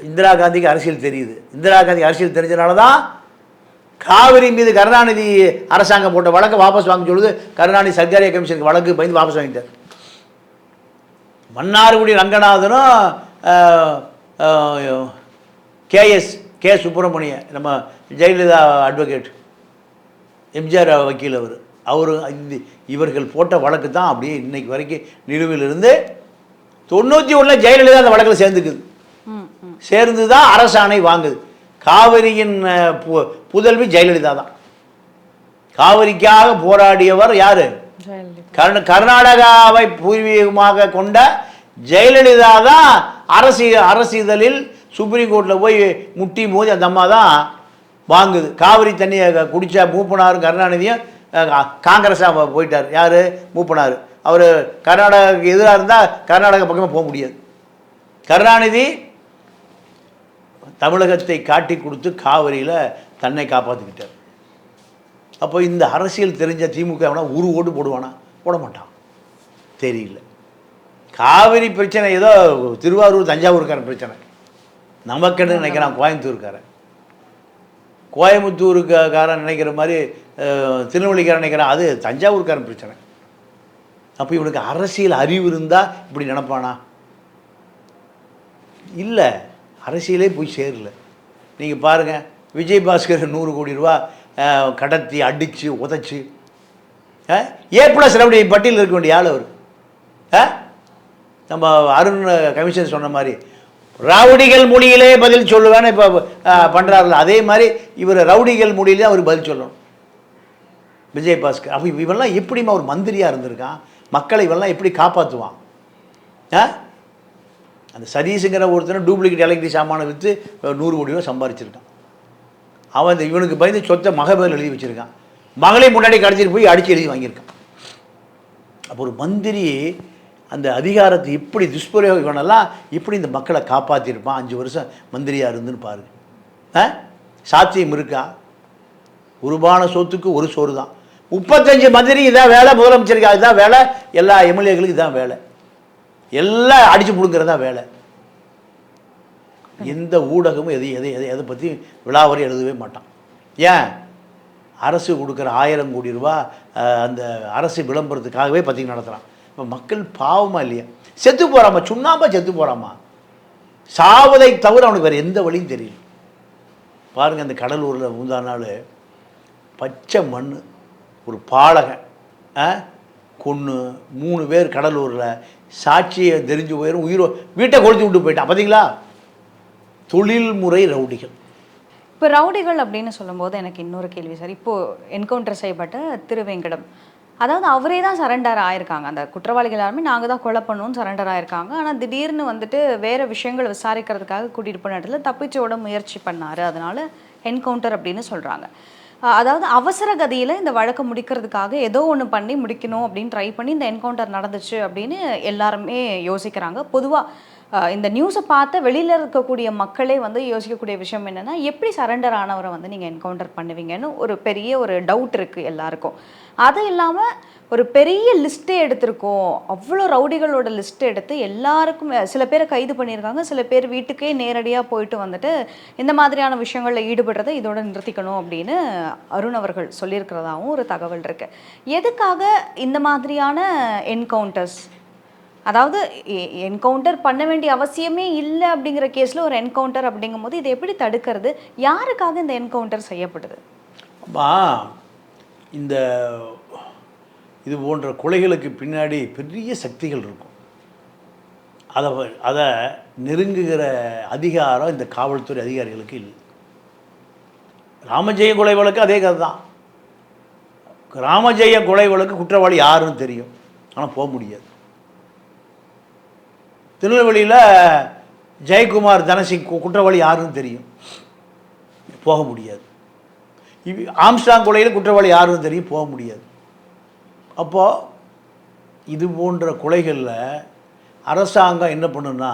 இந்திரா காந்திக்கு அரசியல் தெரியுது. இந்திரா காந்தி அரசியல் தெரிஞ்சனால தான் காவிரி மீது கருணாநிதி அரசாங்கம் போட்ட வழக்கை வாபஸ் வாங்க சொல்லுது. கருணாநிதி சர்க்காரிய கமிஷனுக்கு வழக்கு பயந்து வாபஸ் வாங்கிட்டார். மன்னார்குடி ரங்கநாதனும் கே சுப்பிரமணியன், நம்ம ஜெயலலிதா அட்வொகேட், எம்ஜிஆர் வக்கீல், அவர் இவர்கள் போட்ட வழக்கு தான் அப்படியே இன்னைக்கு வரைக்கும் நிலுவையில் இருந்து 91 ஜெயலலிதா அந்த வழக்கில் சேர்ந்து தான் அரசாணை வாங்குது. காவிரியின் புதல்வி ஜெயலலிதா தான். காவிரிக்காக போராடியவர் யாரு? கர்நாடகாவை பூர்வீகமாக கொண்ட ஜெயலலிதா தான் அரசியலில் சுப்ரீம் கோர்ட்டில் போய் முட்டி மோதி அந்த அம்மா தான் வாங்குது. காவிரி தண்ணியை குடித்த மூப்பனாரும் கருணாநிதியும் காங்கிரஸாக போயிட்டார். யார்? மூப்பனார். அவர் கர்நாடகாவுக்கு எதிராக இருந்தால் கர்நாடகா பக்கமே போக முடியாது. கருணாநிதி தமிழகத்தை காட்டி கொடுத்து காவிரியில் தன்னை காப்பாற்றிக்கிட்டார். அப்போ இந்த அரசியல் தெரிஞ்ச திமுக வேணா ஓட்டு போடுவானா? போட மாட்டான். தெரியல. காவிரி பிரச்சனை ஏதோ திருவாரூர் தஞ்சாவூருக்காரன் பிரச்சனை, நமக்குன்னு நினைக்கிறான் கோயம்புத்தூருக்காரன். கோயம்புத்தூருக்காரன் நினைக்கிற மாதிரி திருநெல்வேலிக்காரன் நினைக்கிறான், அது தஞ்சாவூருக்காரன் பிரச்சனை. அப்போ இவனுக்கு அரசியல் அறிவு இருந்தால் இப்படி நினைப்பானா? இல்லை, அரசியலே போய் சேரல. நீங்கள் பாருங்கள், விஜய் பாஸ்கர் 100 கோடி ரூபா கடத்தி அடித்து உதச்சி A+ ரவுடி பட்டியலில் இருக்க வேண்டிய ஆள் அவர். நம்ம அருண் கமிஷன் சொன்ன மாதிரி ரவுடிகள் மொழியிலே பதில் சொல்லுவேன்னு இப்போ பண்ணுறாருல, அதே மாதிரி இவர் ரவுடிகள் மொழியிலே அவர் பதில் சொல்லணும் விஜய் பாஸ்கர். அப்போ இவெல்லாம் எப்படிமா ஒரு மந்திரியாக இருந்திருக்கான்? மக்களை இவெல்லாம் எப்படி காப்பாற்றுவான்? அந்த சதீஷுங்கிற ஒருத்தனை டூப்ளிகேட் எலக்ட்ரிக் சாமானை விற்று 100 கோடி ரூபா சம்பாரிச்சிருக்கான். அவன் இவனுக்கு பயந்து சொத்தை மகபேல் எழுதி வச்சுருக்கான். மகளை முன்னாடி கடைச்சிட்டு போய் அடித்து எழுதி வாங்கியிருக்கான். அப்போ ஒரு மந்திரி அந்த அதிகாரத்தை இப்படி துஷ்பிரயோகம் பண்ணலாம், இப்படி இந்த மக்களை காப்பாற்றிருப்பான் 5 வருஷம் மந்திரியாக இருந்துன்னு பாருங்க. சாத்தியம் இருக்கா? உருவான சொத்துக்கு ஒரு சோறு தான். 35 மந்திரி இதான் வேலை, முதலமைச்சருக்கு அதுதான் வேலை, எல்லா எம்எல்ஏகளுக்கு இதான் வேலை, எல்லாம் அடித்து பிடுங்கிறதா வேலை. எந்த ஊடகமும் எதை பற்றி விழாவரி எழுதவே மாட்டான். ஏன்? அரசு கொடுக்குற 1000 கோடி ரூபா அந்த அரசு விளம்பரத்துக்காகவே பற்றி நடத்துகிறான். இப்போ மக்கள் பாவமாக இல்லையா? செத்து போகிறாமா, சுண்ணாம்பா செத்து போகிறாமா, சாவதை தவிர அவனுக்கு வேறு எந்த வழியும் தெரியல. பாருங்கள், அந்த கடலூரில் முந்தா நாள் பச்சை மண் ஒரு பாலகன் கொன்று 3 பேர் கடலூரில் சாட்சியை தெரிஞ்சு போயிடும், உயிரோ வீட்டை கொளுத்தி விட்டு போயிட்டான். பார்த்தீங்களா? தொழில்முறை ரவுடிகள். இப்போ ரவுடிகள் அப்படின்னு சொல்லும்போது எனக்கு இன்னொரு கேள்வி சார். இப்போது என்கவுண்டர் செய்யப்பட்ட திருவேங்கடம், அதாவது அவரே தான் சரண்டர் ஆயிருக்காங்க. அந்த குற்றவாளிகள் எல்லாருமே நாங்கள் தான் கொலை பண்ணுவோம்னு சரண்டர் ஆயிருக்காங்க. ஆனால் திடீர்னு வந்துட்டு வேறு விஷயங்களை விசாரிக்கிறதுக்காக கூட்டிகிட்டு போன இடத்துல தப்பிச்சோட முயற்சி பண்ணார், அதனால் என்கவுண்டர் அப்படின்னு சொல்கிறாங்க. அதாவது அவசர கதியில் இந்த வழக்கை முடிக்கிறதுக்காக ஏதோ ஒன்று பண்ணி முடிக்கணும் அப்படின்னு ட்ரை பண்ணி இந்த என்கவுண்டர் நடந்துச்சு அப்படின்னு எல்லாருமே யோசிக்கிறாங்க. பொதுவாக இந்த நியூஸை பார்த்து வெளியில் இருக்கக்கூடிய மக்களே வந்து யோசிக்கக்கூடிய விஷயம் என்னென்னா, எப்படி சரண்டர் ஆனவரை வந்து நீங்கள் என்கவுண்டர் பண்ணுவீங்கன்னு ஒரு பெரிய ஒரு டவுட் இருக்குது எல்லாருக்கும். அது இல்லாமல் ஒரு பெரிய லிஸ்ட்டே எடுத்திருக்கோம், அவ்வளோ ரவுடிகளோட லிஸ்ட் எடுத்து எல்லாருக்கும் சில பேரை கைது பண்ணியிருக்காங்க, சில பேர் வீட்டுக்கே நேரடியாக போயிட்டு வந்துட்டு இந்த மாதிரியான விஷயங்களில் ஈடுபடுறதை இதோட நிறுத்திக்கணும் அப்படின்னு அருண் அவர்கள் சொல்லியிருக்கிறதாவும் ஒரு தகவல் இருக்குது. எதுக்காக இந்த மாதிரியான என்கவுண்டர்ஸ், அதாவது என்கவுண்டர் பண்ண வேண்டிய அவசியமே இல்லை அப்படிங்கிற கேஸில் ஒரு என்கவுண்டர் அப்படிங்கும் போது இதை எப்படி தடுக்கிறது? யாருக்காக இந்த என்கவுண்டர் செய்யப்படுது? இந்த இது போன்ற கொலைகளுக்கு பின்னாடி பெரிய சக்திகள் இருக்கும். அதை நெருங்குகிற அதிகாரம் இந்த காவல்துறை அதிகாரிகளுக்கு இல்லை. ராமஜெயம் கொலை வழக்கு அதே கதை தான். ராமஜெயம் கொலை வழக்கு குற்றவாளி யாருன்னு தெரியும், ஆனால் போக முடியாது. திருநெல்வேலியில் ஜெயக்குமார் தனசிங் குற்றவாளி யாருன்னு தெரியும், போக முடியாது. ஆம்ஸ்டாங் கொலையில் குற்றவாளி யாருன்னு தெரியும், போக முடியாது. அப்போது இது போன்ற கொலைகளில் அரசாங்கம் என்ன பண்ணுன்னா,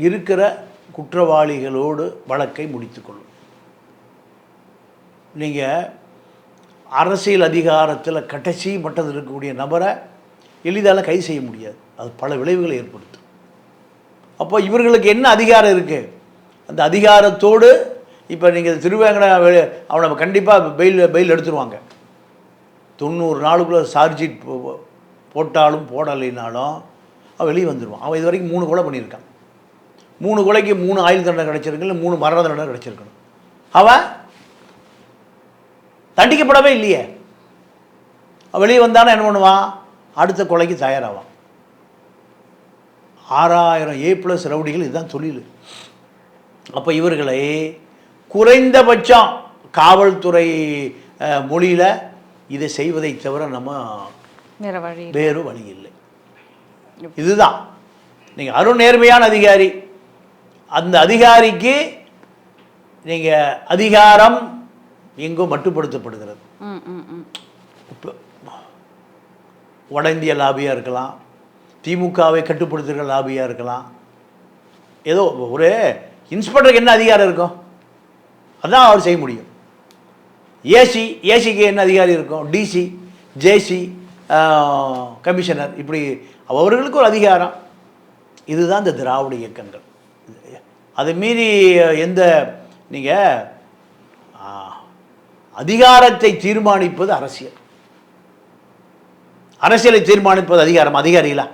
இருக்கிற குற்றவாளிகளோடு வழக்கை முடித்துக்கொள்ளும். நீங்கள் அரசியல் அதிகாரத்தில் கடைசி மட்டத்தில் இருக்கக்கூடிய நபரை எளிதால் கைது செய்ய முடியாது, அது பல விளைவுகளை ஏற்படுத்தும். அப்போ இவர்களுக்கு என்ன அதிகாரம் இருக்குது? அந்த அதிகாரத்தோடு இப்போ நீங்கள் திருவேங்கட அவனை கண்டிப்பாக பெயில் எடுத்துருவாங்க. 90 நாளுக்குள்ளே சார்ஜ்ஷீட் போட்டாலும் போடலைனாலும் அவன் வெளியே வந்துடுவான். அவன் இது வரைக்கும் 3 கொலை பண்ணியிருக்கான். 3 கொலைக்கு 3 ஆயுள் தண்டனை கிடச்சிருக்கு, இல்லை 3 மரண தண்டனை கிடச்சிருக்கணும். அவன் தண்டிக்கப்படவே இல்லையே. வெளியே வந்தானே என்ன பண்ணுவான்? அடுத்த கொலைக்கு தயாராவான். 6000 A+ ரவுடிகள் இதுதான் தொழில். அப்போ இவர்களை குறைந்தபட்சம் காவல்துறை மொழியில் இதை செய்வதை தவிர நம்ம வேறு வழி இல்லை. இதுதான். நீங்கள் அருண் நேர்மையான அதிகாரி, அந்த அதிகாரிக்கு நீங்கள் அதிகாரம் எங்கோ மட்டுப்படுத்தப்படுகிறது. வட இந்திய லாபியாக இருக்கலாம், திமுகவை கட்டுப்படுத்துகிற லாபியாக இருக்கலாம். ஏதோ ஒரு இன்ஸ்பெக்டருக்கு என்ன அதிகாரம் இருக்கும்? அதான் அவர் செய்ய முடியும். ஏசிக்கு என்ன அதிகாரம் இருக்கும்? டிசி, ஜேசி, கமிஷனர், இப்படி அவர்களுக்கு ஒரு அதிகாரம். இதுதான் இந்த திராவிட இயக்கங்கள். அதை மீறி எந்த நீங்கள் அதிகாரத்தை தீர்மானிப்பது அரசியல், அரசியலை தீர்மானிப்பது அதிகாரம். அதிகாரிகளா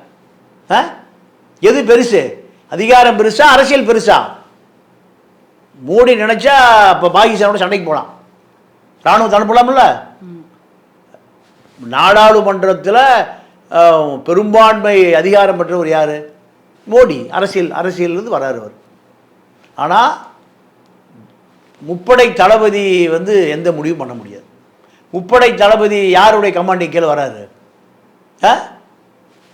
எது பெருசு? அதிகாரம் பெருசா, அரசியல் பெருசா? மோடி நினைச்சா இப்போ பாகிஸ்தானோட சண்டைக்கு போகலாம், இராணுவத்தை அனுப்பலாம்ல. நாடாளுமன்றத்தில் பெரும்பான்மை அதிகாரம் பெற்றவர் யார்? மோடி. அரசியலிருந்து வராரு அவர். ஆனால் முப்படை தளபதி வந்து எந்த முடிவும் பண்ண முடியாது. முப்படை தளபதி யாருடைய கமாண்டிங் கீழே வராரு?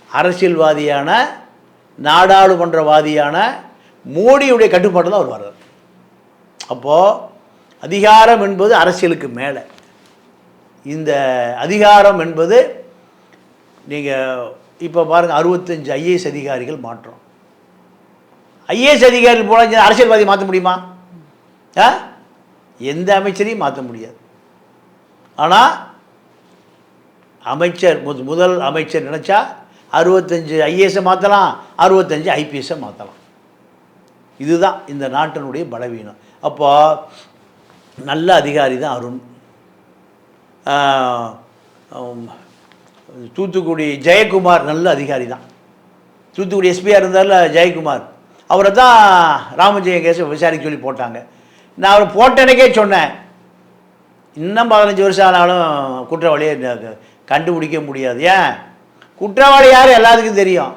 அரசியல்வாதியான, நாடாளுமன்றவாதியான மோடியுடைய கட்டுப்பாட்டில் தான் அவர் வர்றார். அப்போது அதிகாரம் என்பது அரசியலுக்கு மேலே. இந்த அதிகாரம் என்பது நீங்கள் இப்போ பாருங்கள், 65 ஐஏஎஸ் அதிகாரிகள் மாற்றோம். ஐஏஎஸ் அதிகாரிகள் போல அரசியல்வாதி மாற்ற முடியுமா? எந்த அமைச்சரையும் மாற்ற முடியாது. ஆனால் அமைச்சர் முதல் அமைச்சர் நினச்சா 65 ஐஏஎஸை மாற்றலாம், 65 ஐபிஎஸை மாற்றலாம். இதுதான் இந்த நாட்டினுடைய பலவீனம். அப்போ நல்ல அதிகாரி தான் அருண். தூத்துக்குடி ஜெயக்குமார் நல்ல அதிகாரி தான். தூத்துக்குடி எஸ்பியாக இருந்தார்ல ஜெயக்குமார், அவரை தான் ராமஜெயம் கேஸை விசாரிக்க சொல்லி போட்டாங்க. நான் அவரை போட்டனக்கே சொன்னேன், இன்னும் 15 வருஷம் ஆனாலும் குற்றவாளியை கண்டுபிடிக்க முடியாது. ஏன்? குற்றவாளி யார் எல்லாத்துக்கும் தெரியும்.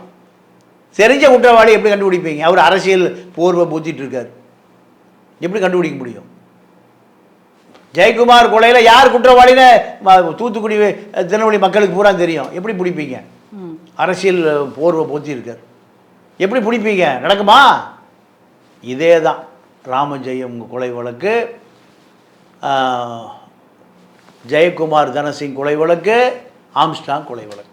தெரிஞ்ச குற்றவாளி எப்படி கண்டுபிடிப்பீங்க? அவர் அரசியல் போர்வை பூத்திட்டு இருக்கார், எப்படி கண்டுபிடிக்க முடியும்? ஜெயக்குமார் கொலையில் யார் குற்றவாளின்னு தூத்துக்குடி திருநெல்வேலி மக்களுக்கு பூரா தெரியும், எப்படி பிடிப்பீங்க? அரசியல் போர்வை பூத்தி இருக்கார், எப்படி பிடிப்பீங்க? நடக்குமா? இதே தான் ராமஜெயம் கொலை வழக்கு, ஜெயக்குமார் தனசிங் கொலை வழக்கு, ஆம்ஸ்டாங் கொலை வழக்கு.